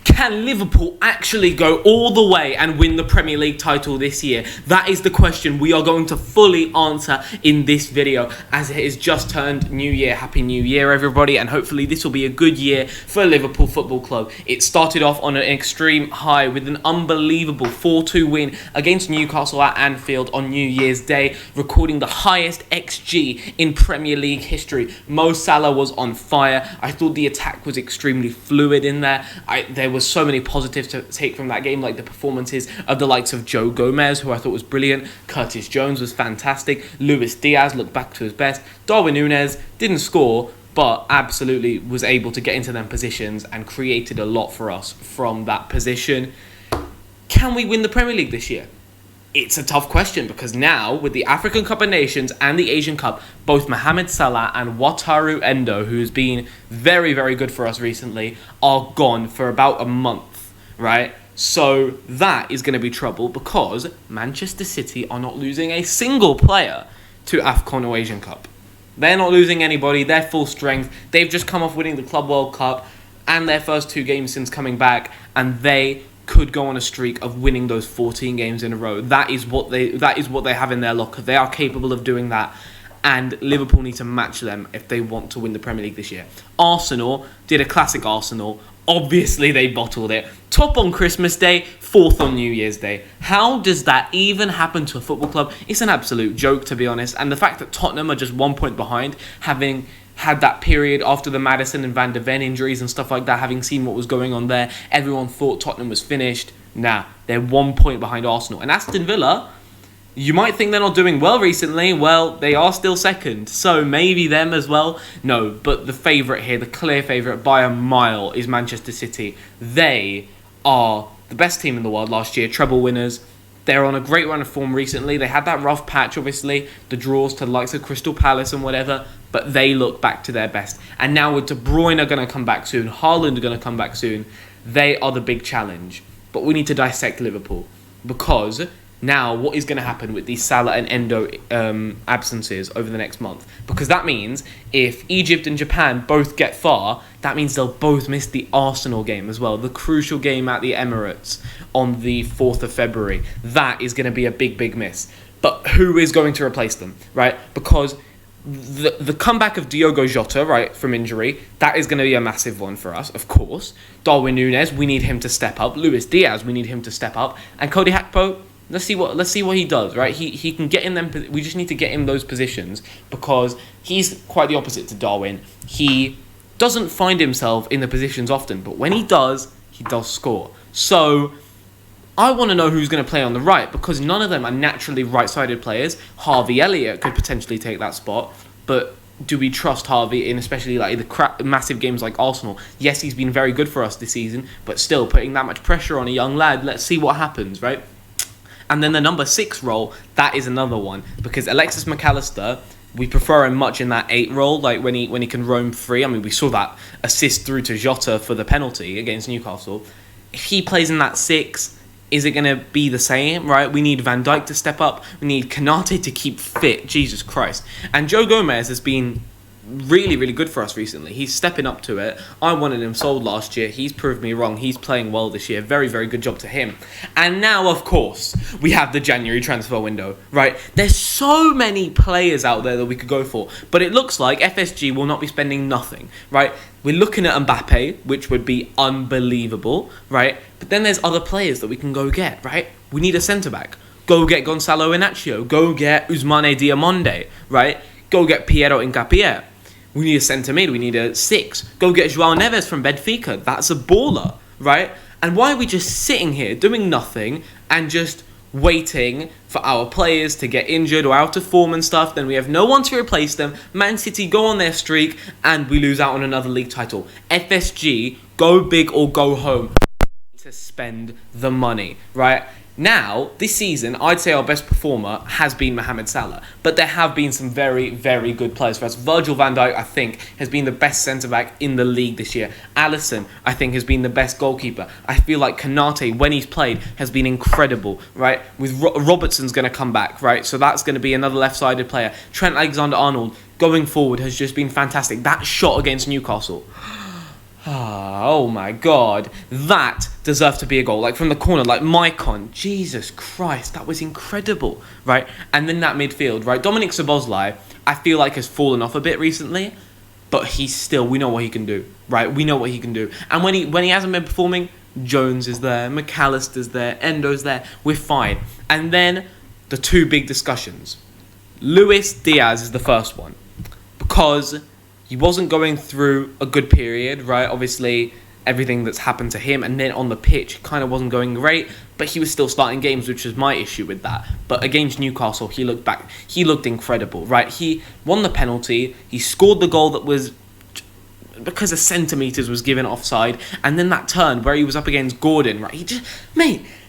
Can Liverpool actually go all the way and win the Premier League title this year? That is the question we are going to fully answer in this video, as it has just turned New Year. Happy New Year, everybody, and hopefully this will be a good year for Liverpool Football Club. It started off on an extreme high with an unbelievable 4-2 win against Newcastle at Anfield on New Year's Day, recording the highest XG in Premier League history. Mo Salah was on fire. I thought the attack was extremely fluid in there. There was so many positives to take from that game, like the performances of the likes of Joe Gomez, who I thought was brilliant. Curtis Jones was fantastic. Luis Diaz looked back to his best. Darwin Núñez didn't score, but absolutely was able to get into them positions and created a lot for us from that position. Can we win the Premier League this year? It's a tough question, because now, with the African Cup of Nations and the Asian Cup, both Mohamed Salah and Wataru Endo, who's been very, very good for us recently, are gone for about a month, right? So that is going to be trouble, because Manchester City are not losing a single player to AFCON or Asian Cup. They're not losing anybody. They're full strength. They've just come off winning the Club World Cup and their first 2 games since coming back, and they could go on a streak of winning those 14 games in a row. That is what they have in their locker. They are capable of doing that, and Liverpool need to match them if they want to win the Premier League this year. Arsenal did a classic Arsenal. Obviously, they bottled it. Top on Christmas Day, 4th on New Year's Day. How does that even happen to a football club? It's an absolute joke, to be honest. And the fact that Tottenham are just 1 point behind, having had that period after the Maddison and Van de Ven injuries and stuff like that, having seen what was going on there, everyone thought Tottenham was finished. Nah, they're 1 point behind Arsenal. And Aston Villa, you might think they're not doing well recently. Well, they are still second, so maybe them as well. No, but the favourite here, the clear favourite by a mile, is Manchester City. They are the best team in the world last year, treble winners. They're on a great run of form recently. They had that rough patch, obviously, the draws to the likes of Crystal Palace and whatever, but they look back to their best. And now with De Bruyne are going to come back soon, Haaland are going to come back soon, they are the big challenge. But we need to dissect Liverpool, because now what is going to happen with these Salah and Endo absences over the next month? Because that means if Egypt and Japan both get far, that means they'll both miss the Arsenal game as well, the crucial game at the Emirates on the 4th of February. That is going to be a big, big miss. But who is going to replace them, right? Because the comeback of Diogo Jota, right, from injury, that is going to be a massive one for us, of course. Darwin Núñez, we need him to step up. Luis Diaz, we need him to step up. And Cody Gakpo, let's see what he does, right? He can get in them. We just need to get him those positions, because he's quite the opposite to Darwin. He doesn't find himself in the positions often, but when he does score. So I want to know who's going to play on the right, because none of them are naturally right-sided players. Harvey Elliott could potentially take that spot, but do we trust Harvey in especially like the massive games like Arsenal? Yes, he's been very good for us this season, but still putting that much pressure on a young lad. Let's see what happens, right? And then the number 6 role, that is another one, because Alexis McAllister, we prefer him much in that 8 role, like when he can roam free. I mean, we saw that assist through to Jota for the penalty against Newcastle. If he plays in that 6, is it going to be the same, right? We need Van Dijk to step up. We need Konate to keep fit. Jesus Christ. And Joe Gomez has been really, really good for us recently. He's stepping up to it. I wanted him sold last year. He's proved me wrong. He's playing well this year. Very, very good job to him. And now, of course, we have the January transfer window, right? There's so many players out there that we could go for, but it looks like FSG will not be spending nothing, right? We're looking at Mbappe, which would be unbelievable, right? But then there's other players that we can go get, right? We need a centre-back. Go get Gonzalo Inacio. Go get Ousmane Diamonde, right? Go get Piero Hincapié. We need a centre mid. We need a 6. Go get João Neves from Benfica. That's a baller, right? And why are we just sitting here doing nothing and just waiting for our players to get injured or out of form and stuff? Then we have no one to replace them. Man City go on their streak and we lose out on another league title. FSG, go big or go home. To spend the money, right? Now, this season, I'd say our best performer has been Mohamed Salah, but there have been some very, very good players for us. Virgil van Dijk, I think, has been the best centre-back in the league this year. Alisson, I think, has been the best goalkeeper. I feel like Konate, when he's played, has been incredible, right? With Robertson's going to come back, right? So that's going to be another left-sided player. Trent Alexander-Arnold, going forward, has just been fantastic. That shot against Newcastle, Oh my god, that deserved to be a goal. Like from the corner, like Maicon, Jesus Christ, that was incredible, right? And then that midfield, right? Dominic Szoboszlai, I feel like has fallen off a bit recently, but he's still, we know what he can do, right? We know what he can do. And when he hasn't been performing, Jones is there, McAllister's there, Endo's there, we're fine. And then the two big discussions. Luis Diaz is the first one, because he wasn't going through a good period, right? Obviously, everything that's happened to him, and then on the pitch, kind of wasn't going great, but he was still starting games, which was my issue with that. But against Newcastle, he looked incredible, right? He won the penalty, he scored the goal that was, because of centimetres, was given offside, and then that turn where he was up against Gordon, right?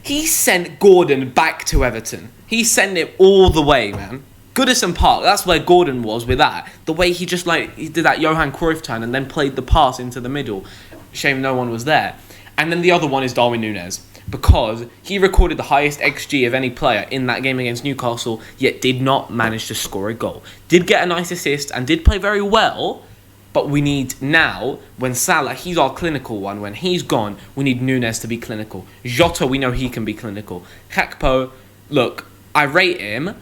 He sent Gordon back to Everton. He sent it all the way, man. Goodison Park, that's where Gordon was with that. The way he did that Johan Cruyff turn and then played the pass into the middle. Shame no one was there. And then the other one is Darwin Núñez, because he recorded the highest XG of any player in that game against Newcastle, yet did not manage to score a goal. Did get a nice assist and did play very well, but we need now, when Salah, he's our clinical one, when he's gone, we need Núñez to be clinical. Jota, we know he can be clinical. Gakpo, look, I rate him,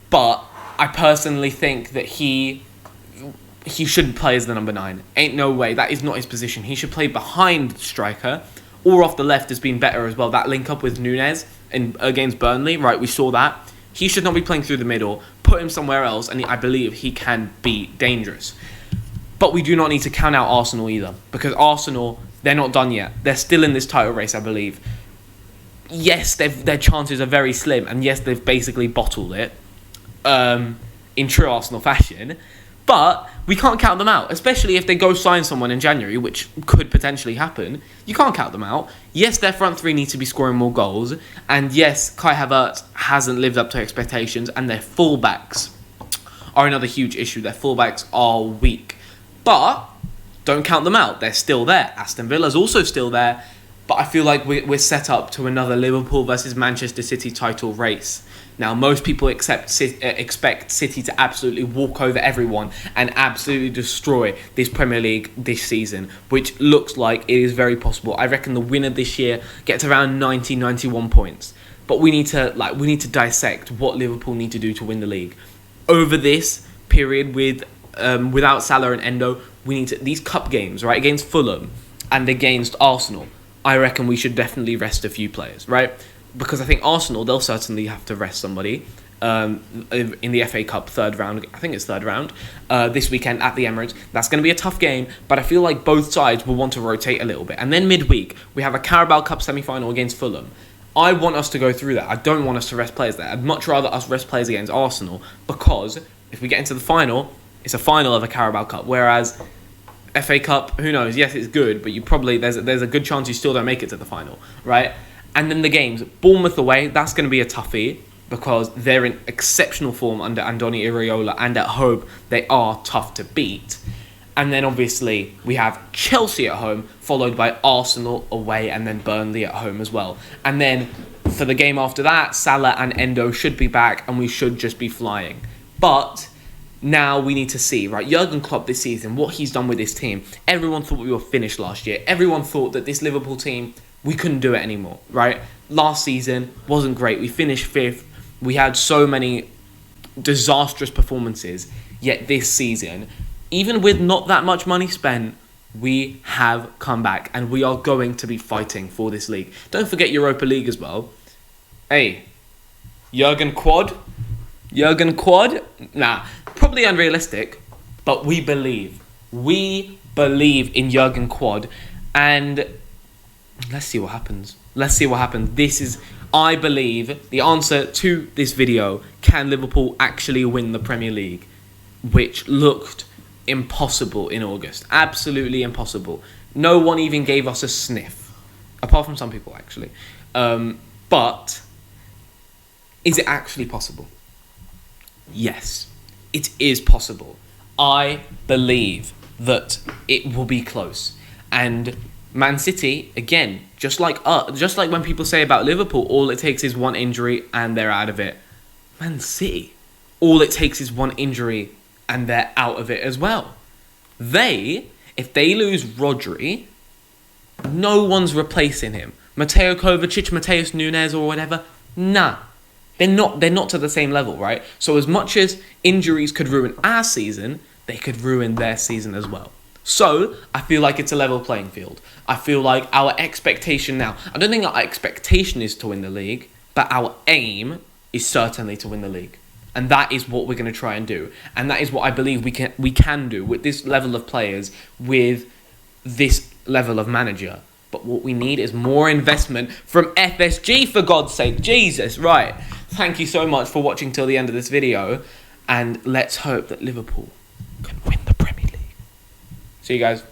but I personally think that he shouldn't play as the number 9. Ain't no way. That is not his position. He should play behind the striker, or off the left has been better as well. That link up with Núñez against Burnley, right? We saw that. He should not be playing through the middle. Put him somewhere else, and I believe he can be dangerous. But we do not need to count out Arsenal either, because Arsenal, they're not done yet. They're still in this title race, I believe. Yes, their chances are very slim, and yes, they've basically bottled it. In true Arsenal fashion, but we can't count them out, especially if they go sign someone in January, which could potentially happen. You can't count them out. Yes, their front three need to be scoring more goals, and yes, Kai Havertz hasn't lived up to expectations, and their fullbacks are another huge issue. Their fullbacks are weak, but don't count them out. They're still there. Aston Villa's also still there, but I feel like we're set up to another Liverpool versus Manchester City title race. Now, most people expect City to absolutely walk over everyone and absolutely destroy this Premier League this season, which looks like it is very possible. I reckon the winner this year gets around 90, 91 points. But we need to dissect what Liverpool need to do to win the league. Over this period without Salah and Endo, we need to, these cup games, right, against Fulham and against Arsenal, I reckon we should definitely rest a few players, right? Because I think Arsenal, they'll certainly have to rest somebody in the FA Cup third round. I think it's third round this weekend at the Emirates. That's going to be a tough game, but I feel like both sides will want to rotate a little bit. And then midweek, we have a Carabao Cup semi-final against Fulham. I want us to go through that. I don't want us to rest players there. I'd much rather us rest players against Arsenal, because if we get into the final, it's a final of a Carabao Cup. Whereas FA Cup, who knows? Yes, it's good, but you probably there's a good chance you still don't make it to the final, right? And then the games, Bournemouth away, that's going to be a toughie, because they're in exceptional form under Andoni Iraola, and at home they are tough to beat. And then obviously we have Chelsea at home, followed by Arsenal away, and then Burnley at home as well. And then for the game after that, Salah and Endo should be back, and we should just be flying. But now we need to see, right, Jurgen Klopp this season, what he's done with this team. Everyone thought we were finished last year. Everyone thought that this Liverpool team, we couldn't do it anymore, right? Last season wasn't great. We finished 5th. We had so many disastrous performances. Yet this season, even with not that much money spent, we have come back, and we are going to be fighting for this league. Don't forget Europa League as well. Hey, Jurgen Quad? Nah, probably unrealistic, but we believe. We believe in Jurgen Quad, and let's see what happens. This is, I believe, the answer to this video. Can Liverpool actually win the Premier League? Which looked impossible in August. Absolutely impossible. No one even gave us a sniff. Apart from some people, actually. But is it actually possible? Yes, it is possible. I believe that it will be close. And Man City, again, just like when people say about Liverpool, all it takes is one injury and they're out of it. Man City, all it takes is one injury and they're out of it as well. If they lose Rodri, No one's replacing him. Mateo Kovacic, Mateus Nunes or whatever, nah. They're not to the same level, right? So as much as injuries could ruin our season, they could ruin their season as well. So I feel like it's a level playing field. I feel like our expectation now, I don't think our expectation is to win the league, but our aim is certainly to win the league. And that is what we're going to try and do. And that is what I believe we can do with this level of players, with this level of manager. But what we need is more investment from FSG, for God's sake. Jesus, right. Thank you so much for watching till the end of this video. And let's hope that Liverpool can win the Premier League. See you guys.